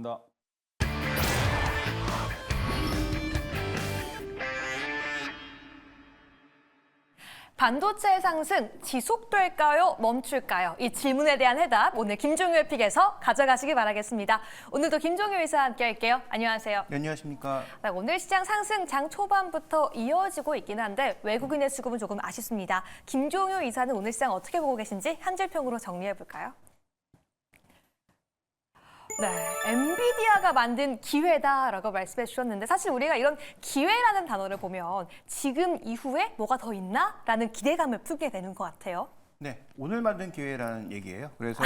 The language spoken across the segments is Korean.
감사합니다. 반도체 상승 지속될까요? 멈출까요? 이 질문에 대한 해답 오늘 김종효의 픽에서 가져가시기 바라겠습니다. 오늘도 김종효 이사와 함께 할게요. 안녕하세요. 네, 안녕하십니까. 네, 오늘 시장 상승 장 초반부터 이어지고 있긴 한데 외국인의 수급은 조금 아쉽습니다. 김종효 이사는 오늘 시장 어떻게 보고 계신지 한 줄 평으로 정리해 볼까요? 네, 엔비디아가 만든 기회다라고 말씀해 주셨는데 사실 우리가 이런 기회라는 단어를 보면 지금 이후에 뭐가 더 있나? 라는 기대감을 품게 되는 것 같아요. 네, 오늘 만든 기회라는 얘기예요. 그래서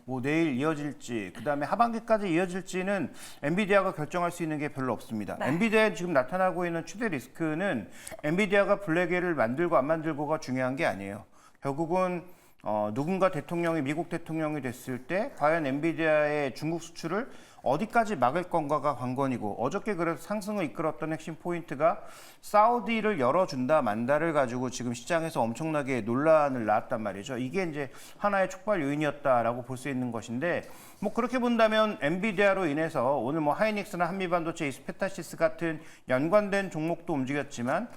뭐 내일 이어질지, 그다음에 하반기까지 이어질지는 엔비디아가 결정할 수 있는 게 별로 없습니다. 네. 엔비디아에 지금 나타나고 있는 최대 리스크는 엔비디아가 블랙에를 만들고 안 만들고가 중요한 게 아니에요. 결국은 누군가 대통령이 미국 대통령이 됐을 때 과연 엔비디아의 중국 수출을 어디까지 막을 건가가 관건이고 어저께 그래서 상승을 이끌었던 핵심 포인트가 사우디를 열어준다 만다를 가지고 지금 시장에서 엄청나게 논란을 낳았단 말이죠. 이게 이제 하나의 촉발 요인이었다라고 볼 수 있는 것인데 뭐 그렇게 본다면 엔비디아로 인해서 오늘 뭐 하이닉스나 한미반도체, 이스페타시스 같은 연관된 종목도 움직였지만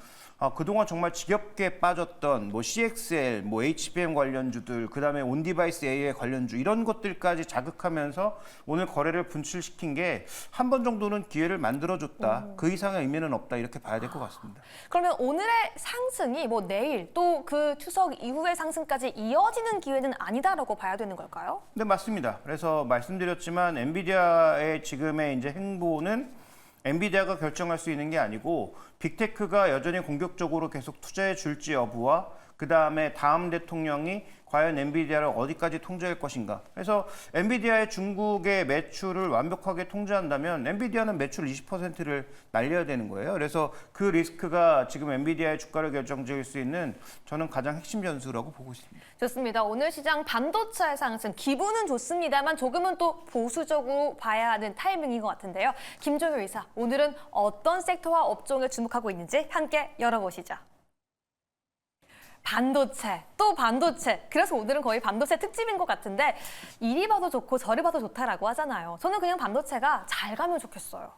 그동안 정말 지겹게 빠졌던 뭐 CXL, 뭐 HBM 관련주들, 그다음에 온디바이스 AI 관련주 이런 것들까지 자극하면서 오늘 거래를 분출시킨 게 한 번 정도는 기회를 만들어줬다. 그 이상의 의미는 없다. 이렇게 봐야 될 것 같습니다. 그러면 오늘의 상승이 뭐 내일 또 그 추석 이후의 상승까지 이어지는 기회는 아니다라고 봐야 되는 걸까요? 네, 맞습니다. 그래서 말씀드렸지만 엔비디아의 지금의 이제 행보는 엔비디아가 결정할 수 있는 게 아니고 빅테크가 여전히 공격적으로 계속 투자해 줄지 여부와 그다음에 다음 대통령이 과연 엔비디아를 어디까지 통제할 것인가. 그래서 엔비디아의 중국의 매출을 완벽하게 통제한다면 엔비디아는 매출 20%를 날려야 되는 거예요. 그래서 그 리스크가 지금 엔비디아의 주가를 결정지을 수 있는 저는 가장 핵심 변수라고 보고 있습니다. 좋습니다. 오늘 시장 반도체 상승 기분은 좋습니다만 조금은 또 보수적으로 봐야 하는 타이밍인 것 같은데요. 김종효 이사, 오늘은 어떤 섹터와 업종에 주목하고 있는지 함께 열어보시죠. 반도체, 또 반도체. 그래서 오늘은 거의 반도체 특집인 것 같은데 이리 봐도 좋고 저리 봐도 좋다라고 하잖아요. 저는 그냥 반도체가 잘 가면 좋겠어요.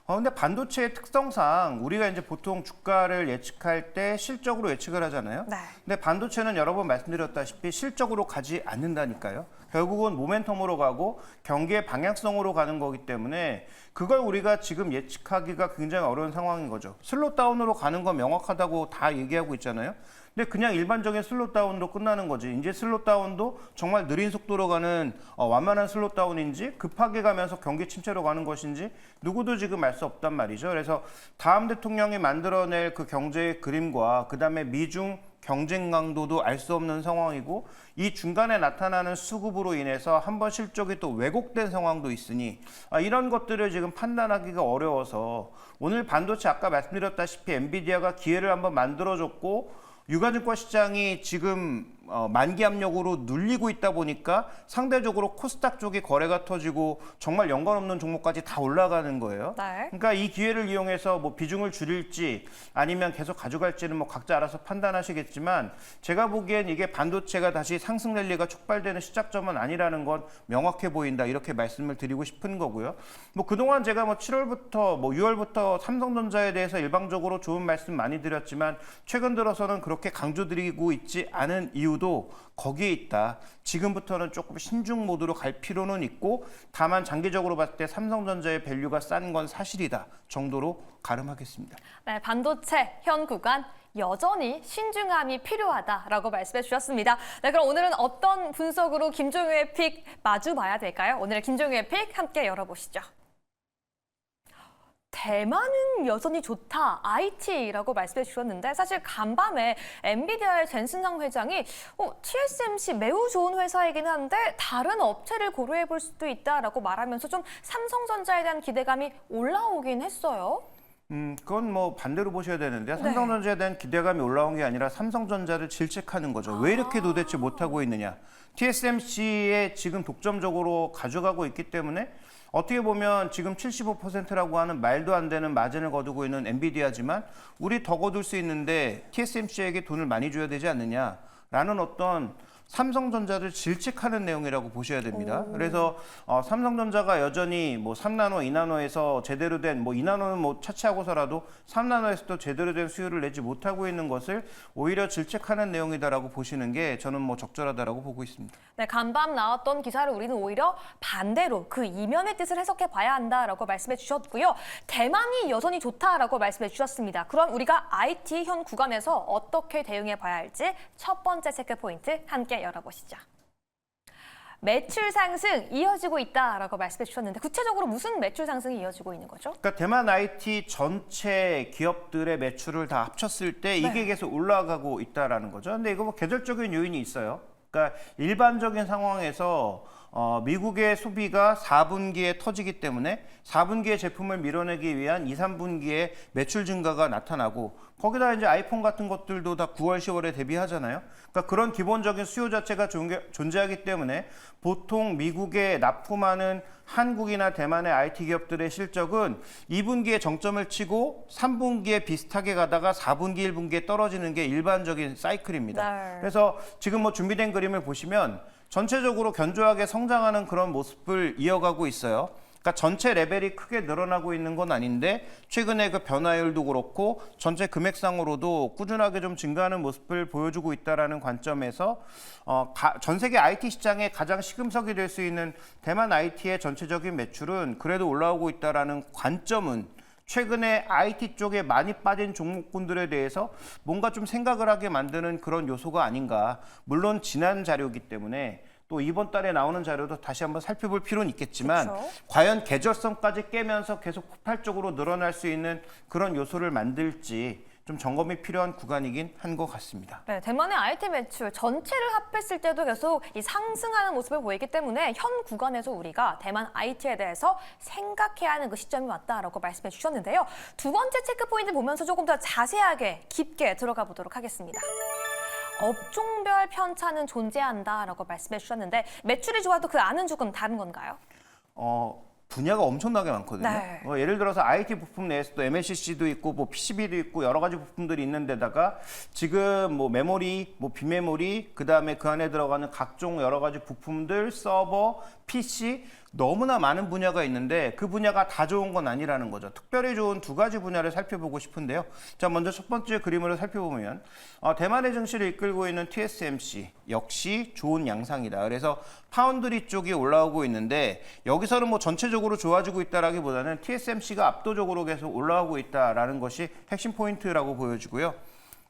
근데 반도체의 특성상 우리가 이제 보통 주가를 예측할 때 실적으로 예측을 하잖아요. 네. 근데 반도체는 여러 번 말씀드렸다시피 실적으로 가지 않는다니까요. 결국은 모멘텀으로 가고 경기의 방향성으로 가는 거기 때문에 그걸 우리가 지금 예측하기가 굉장히 어려운 상황인 거죠. 슬롯 다운으로 가는 건 명확하다고 다 얘기하고 있잖아요. 근데 그냥 일반적인 슬롯 다운으로 끝나는 거지. 이제 슬롯 다운도 정말 느린 속도로 가는 완만한 슬롯 다운인지 급하게 가면서 경기 침체로 가는 것인지 누구도 지금 알 수 없단 말이죠. 그래서 다음 대통령이 만들어낼 그 경제의 그림과 그다음에 미중 경쟁 강도도 알 수 없는 상황이고 이 중간에 나타나는 수급으로 인해서 한번 실적이 또 왜곡된 상황도 있으니 이런 것들을 지금 판단하기가 어려워서 오늘 반도체 아까 말씀드렸다시피 엔비디아가 기회를 한번 만들어줬고 유가증권 시장이 지금 만기 압력으로 눌리고 있다 보니까 상대적으로 코스닥 쪽에 거래가 터지고 정말 연관 없는 종목까지 다 올라가는 거예요. 네. 그러니까 이 기회를 이용해서 뭐 비중을 줄일지 아니면 계속 가져갈지는 뭐 각자 알아서 판단하시겠지만 제가 보기엔 이게 반도체가 다시 상승 랠리가 촉발되는 시작점은 아니라는 건 명확해 보인다 이렇게 말씀을 드리고 싶은 거고요. 뭐 그동안 제가 뭐 7월부터 뭐 6월부터 삼성전자에 대해서 일방적으로 좋은 말씀 많이 드렸지만 최근 들어서는 그렇게 강조드리고 있지 않은 이유도 거기에 있다. 지금부터는 조금 신중 모드로 갈 필요는 있고 다만 장기적으로 봤을 때 삼성전자의 밸류가 싼 건 사실이다 정도로 가름하겠습니다. 네, 반도체 현 구간 여전히 신중함이 필요하다라고 말씀해 주셨습니다. 네, 그럼 오늘은 어떤 분석으로 김종효의 픽 마주 봐야 될까요? 오늘의 김종효의 픽 함께 열어보시죠. 대만은 여전히 좋다, IT라고 말씀해 주셨는데 사실 간밤에 엔비디아의 젠슨상 회장이 TSMC 매우 좋은 회사이긴 한데 다른 업체를 고려해 볼 수도 있다라고 말하면서 좀 삼성전자에 대한 기대감이 올라오긴 했어요. 그건 뭐 반대로 보셔야 되는데 삼성전자에 대한 기대감이 올라온 게 아니라 삼성전자를 질책하는 거죠. 왜 이렇게 도대체 못하고 있느냐. TSMC에 지금 독점적으로 가져가고 있기 때문에 어떻게 보면 지금 75%라고 하는 말도 안 되는 마진을 거두고 있는 엔비디아지만 우리 더 거둘 수 있는데 TSMC에게 돈을 많이 줘야 되지 않느냐라는 어떤 삼성전자를 질책하는 내용이라고 보셔야 됩니다. 그래서 삼성전자가 여전히 뭐 3나노, 2나노에서 제대로 된 뭐 2나노는 뭐 차치하고서라도 3나노에서도 제대로 된 수율을 내지 못하고 있는 것을 오히려 질책하는 내용이다라고 보시는 게 저는 뭐 적절하다라고 보고 있습니다. 네, 간밤 나왔던 기사를 우리는 오히려 반대로 그 이면의 뜻을 해석해 봐야 한다라고 말씀해 주셨고요. 대만이 여전히 좋다라고 말씀해 주셨습니다. 그럼 우리가 IT 현 구간에서 어떻게 대응해 봐야 할지 첫 번째 체크 포인트 함께 열어보시죠. 매출 상승 이어지고 있다라고 말씀해 주셨는데 구체적으로 무슨 매출 상승이 이어지고 있는 거죠? 그러니까 대만 IT 전체 기업들의 매출을 다 합쳤을 때 이게 계속 올라가고 있다라는 거죠. 근데 이거 뭐 계절적인 요인이 있어요. 그러니까 일반적인 상황에서 미국의 소비가 4분기에 터지기 때문에 4분기에 제품을 밀어내기 위한 2, 3분기에 매출 증가가 나타나고 거기다 이제 아이폰 같은 것들도 다 9월, 10월에 대비하잖아요. 그러니까 그런 기본적인 수요 자체가 존재하기 때문에 보통 미국에 납품하는 한국이나 대만의 IT 기업들의 실적은 2분기에 정점을 치고 3분기에 비슷하게 가다가 4분기, 1분기에 떨어지는 게 일반적인 사이클입니다. 네. 그래서 지금 뭐 준비된 그림을 보시면 전체적으로 견조하게 성장하는 그런 모습을 이어가고 있어요. 그러니까 전체 레벨이 크게 늘어나고 있는 건 아닌데 최근에 그 변화율도 그렇고 전체 금액상으로도 꾸준하게 좀 증가하는 모습을 보여주고 있다라는 관점에서 전 세계 IT 시장의 가장 시금석이 될 수 있는 대만 IT의 전체적인 매출은 그래도 올라오고 있다라는 관점은 최근에 IT 쪽에 많이 빠진 종목군들에 대해서 뭔가 좀 생각을 하게 만드는 그런 요소가 아닌가. 물론 지난 자료이기 때문에 또 이번 달에 나오는 자료도 다시 한번 살펴볼 필요는 있겠지만 그렇죠. 과연 계절성까지 깨면서 계속 폭발적으로 늘어날 수 있는 그런 요소를 만들지 좀 점검이 필요한 구간이긴 한 것 같습니다. 네, 대만의 IT 매출 전체를 합했을 때도 계속 이 상승하는 모습을 보이기 때문에 현 구간에서 우리가 대만 IT에 대해서 생각해야 하는 그 시점이 왔다라고 말씀해 주셨는데요. 두 번째 체크 포인트 보면서 조금 더 자세하게 깊게 들어가 보도록 하겠습니다. 업종별 편차는 존재한다라고 말씀해 주셨는데 매출이 좋아도 그 안은 조금 다른 건가요? 분야가 엄청나게 많거든요. 네. 예를 들어서 IT 부품 내에서도 MLCC도 있고 뭐 PCB도 있고 여러 가지 부품들이 있는 데다가 지금 뭐 메모리, 뭐 비메모리, 그다음에 그 안에 들어가는 각종 여러 가지 부품들, 서버, PC 너무나 많은 분야가 있는데 그 분야가 다 좋은 건 아니라는 거죠. 특별히 좋은 두 가지 분야를 살펴보고 싶은데요. 자, 먼저 첫 번째 그림으로 살펴보면 대만의 증시를 이끌고 있는 TSMC 역시 좋은 양상이다. 그래서 파운드리 쪽이 올라오고 있는데 여기서는 뭐 전체적으로 좋아지고 있다라기보다는 TSMC가 압도적으로 계속 올라오고 있다라는 것이 핵심 포인트라고 보여지고요.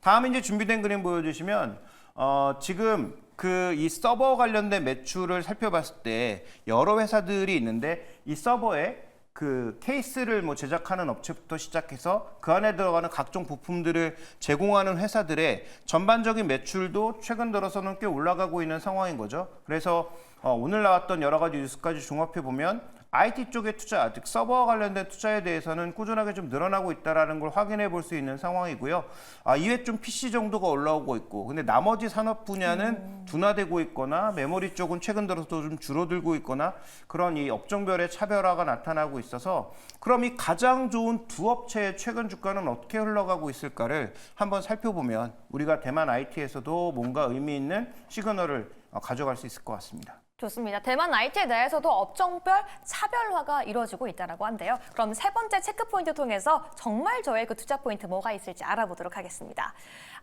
다음 이제 준비된 그림 보여주시면 지금 이 서버 관련된 매출을 살펴봤을 때 여러 회사들이 있는데 이 서버에 그 케이스를 뭐 제작하는 업체부터 시작해서 그 안에 들어가는 각종 부품들을 제공하는 회사들의 전반적인 매출도 최근 들어서는 꽤 올라가고 있는 상황인 거죠. 그래서 오늘 나왔던 여러 가지 뉴스까지 종합해 보면 IT 쪽의 투자, 즉 서버 관련된 투자에 대해서는 꾸준하게 좀 늘어나고 있다는 걸 확인해 볼 수 있는 상황이고요. 이외 좀 PC 정도가 올라오고 있고, 근데 나머지 산업 분야는 둔화되고 있거나 메모리 쪽은 최근 들어서도 좀 줄어들고 있거나 그런 이 업종별의 차별화가 나타나고 있어서 그럼 이 가장 좋은 두 업체의 최근 주가는 어떻게 흘러가고 있을까를 한번 살펴보면 우리가 대만 IT에서도 뭔가 의미 있는 시그널을 가져갈 수 있을 것 같습니다. 좋습니다. 대만 IT에 대해서도 업종별 차별화가 이루어지고 있다고 한데요. 그럼 세 번째 체크 포인트 통해서 정말 저의 그 투자 포인트 뭐가 있을지 알아보도록 하겠습니다.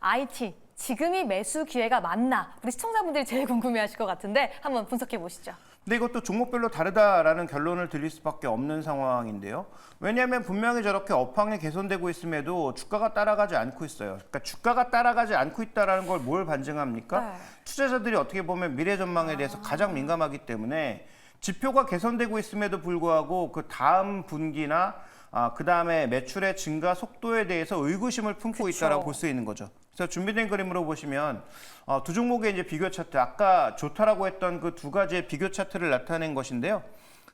IT, 지금이 매수 기회가 맞나? 우리 시청자분들이 제일 궁금해하실 것 같은데 한번 분석해 보시죠. 근데 이것도 종목별로 다르다라는 결론을 드릴 수밖에 없는 상황인데요. 왜냐하면 분명히 저렇게 업황이 개선되고 있음에도 주가가 따라가지 않고 있어요. 그러니까 주가가 따라가지 않고 있다는 걸 뭘 반증합니까? 네. 투자자들이 어떻게 보면 미래 전망에 대해서 가장 민감하기 때문에 지표가 개선되고 있음에도 불구하고 그 다음 분기나 그 다음에 매출의 증가 속도에 대해서 의구심을 품고 그쵸. 있다라고 볼 수 있는 거죠. 그래서 준비된 그림으로 보시면 두 종목의 이제 비교 차트, 아까 좋다라고 했던 그 두 가지의 비교 차트를 나타낸 것인데요.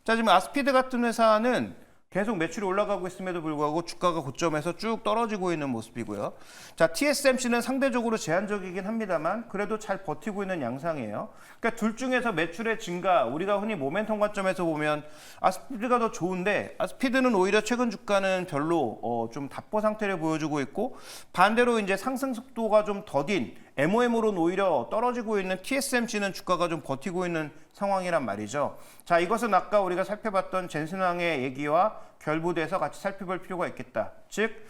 자, 지금 아스피드 같은 회사는 계속 매출이 올라가고 있음에도 불구하고 주가가 고점에서 쭉 떨어지고 있는 모습이고요. 자, TSMC는 상대적으로 제한적이긴 합니다만 그래도 잘 버티고 있는 양상이에요. 그러니까 둘 중에서 매출의 증가, 우리가 흔히 모멘텀 관점에서 보면 아스피드가 더 좋은데 아스피드는 오히려 최근 주가는 별로 좀 답보 상태를 보여주고 있고 반대로 이제 상승 속도가 좀 더딘 MOM으로는 오히려 떨어지고 있는 TSMC는 주가가 좀 버티고 있는 상황이란 말이죠. 자, 이것은 아까 우리가 살펴봤던 젠슨왕의 얘기와 결부돼서 같이 살펴볼 필요가 있겠다. 즉,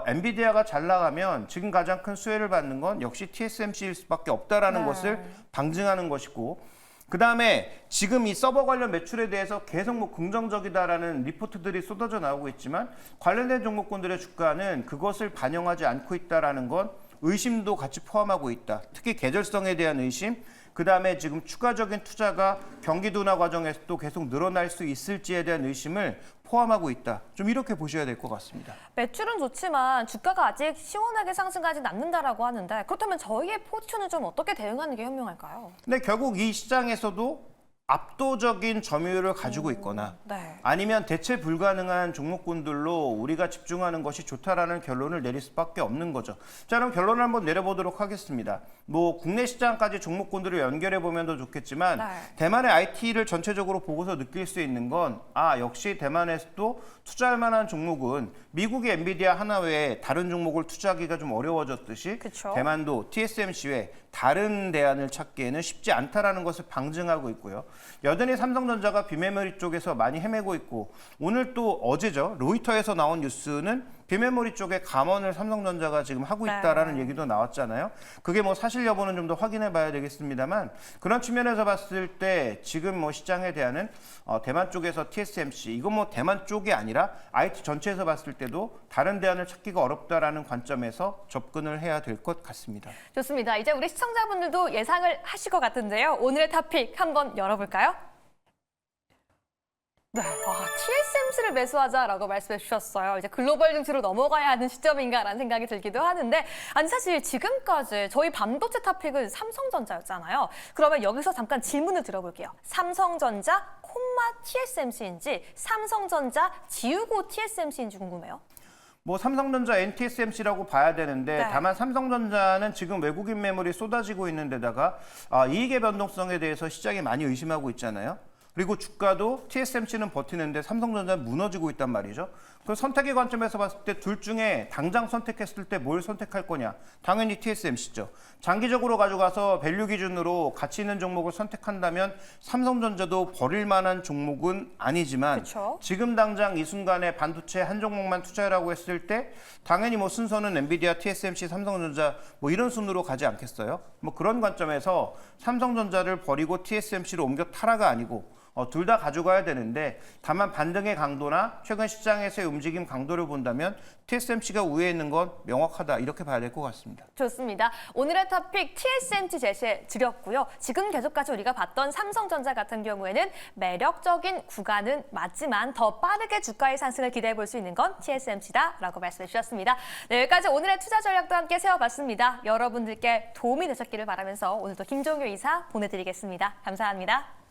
엔비디아가 잘 나가면 지금 가장 큰 수혜를 받는 건 역시 TSMC일 수밖에 없다라는 것을 방증하는 것이고, 그 다음에 지금 이 서버 관련 매출에 대해서 계속 뭐 긍정적이다라는 리포트들이 쏟아져 나오고 있지만 관련된 종목군들의 주가는 그것을 반영하지 않고 있다라는 건 의심도 같이 포함하고 있다. 특히 계절성에 대한 의심, 그 다음에 지금 추가적인 투자가 경기 둔화 과정에서도 계속 늘어날 수 있을지에 대한 의심을 포함하고 있다. 좀 이렇게 보셔야 될 것 같습니다. 매출은 좋지만 주가가 아직 시원하게 상승하지 않는다라고 하는데 그렇다면 저희의 포지션은 좀 어떻게 대응하는 게 현명할까요? 근데 결국 이 시장에서도 압도적인 점유율을 가지고 있거나 네. 아니면 대체 불가능한 종목군들로 우리가 집중하는 것이 좋다라는 결론을 내릴 수밖에 없는 거죠. 자, 그럼 결론을 한번 내려보도록 하겠습니다. 뭐 국내 시장까지 종목군들을 연결해 보면 더 좋겠지만 네. 대만의 IT를 전체적으로 보고서 느낄 수 있는 건 역시 대만에서도 투자할 만한 종목은 미국의 엔비디아 하나 외에 다른 종목을 투자하기가 좀 어려워졌듯이 그쵸. 대만도 TSMC 외에 다른 대안을 찾기에는 쉽지 않다라는 것을 방증하고 있고요. 여전히 삼성전자가 비메모리 쪽에서 많이 헤매고 있고 오늘 또 어제죠. 로이터에서 나온 뉴스는 비메모리 쪽에 감원을 삼성전자가 지금 하고 있다라는 얘기도 나왔잖아요. 그게 뭐 사실 여부는 좀 더 확인해 봐야 되겠습니다만 그런 측면에서 봤을 때 지금 뭐 시장에 대한은 대만 쪽에서 TSMC 이건 뭐 대만 쪽이 아니라 IT 전체에서 봤을 때도 다른 대안을 찾기가 어렵다라는 관점에서 접근을 해야 될 것 같습니다. 좋습니다. 이제 우리 시청자분들도 예상을 하실 것 같은데요. 오늘의 토픽 한번 열어볼까요? 네, TSMC를 매수하자라고 말씀해 주셨어요. 이제 글로벌 증시로 넘어가야 하는 시점인가라는 생각이 들기도 하는데 아니 사실 지금까지 저희 반도체 토픽은 삼성전자였잖아요. 그러면 여기서 잠깐 질문을 드려볼게요. 삼성전자, 콤마 TSMC인지 삼성전자, 지우고 TSMC인지 궁금해요. 뭐 삼성전자, NTSMC라고 봐야 되는데 네. 다만 삼성전자는 지금 외국인 매물이 쏟아지고 있는 데다가 이익의 변동성에 대해서 시장이 많이 의심하고 있잖아요. 그리고 주가도 TSMC는 버티는데 삼성전자는 무너지고 있단 말이죠. 그 선택의 관점에서 봤을 때 둘 중에 당장 선택했을 때 뭘 선택할 거냐? 당연히 TSMC죠. 장기적으로 가져가서 밸류 기준으로 가치 있는 종목을 선택한다면 삼성전자도 버릴 만한 종목은 아니지만 그쵸? 지금 당장 이 순간에 반도체 한 종목만 투자라고 했을 때 당연히 뭐 순서는 엔비디아, TSMC, 삼성전자 뭐 이런 순으로 가지 않겠어요? 뭐 그런 관점에서 삼성전자를 버리고 TSMC로 옮겨 타라가 아니고 둘 다 가져가야 되는데 다만 반등의 강도나 최근 시장에서의 움직임 강도를 본다면 TSMC가 우위에 있는 건 명확하다 이렇게 봐야 될 것 같습니다. 좋습니다. 오늘의 토픽 TSMC 제시해 드렸고요. 지금 계속까지 우리가 봤던 삼성전자 같은 경우에는 매력적인 구간은 맞지만 더 빠르게 주가의 상승을 기대해 볼 수 있는 건 TSMC다라고 말씀해 주셨습니다. 네, 여기까지 오늘의 투자 전략도 함께 세워봤습니다. 여러분들께 도움이 되셨기를 바라면서 오늘도 김종효 이사 보내드리겠습니다. 감사합니다.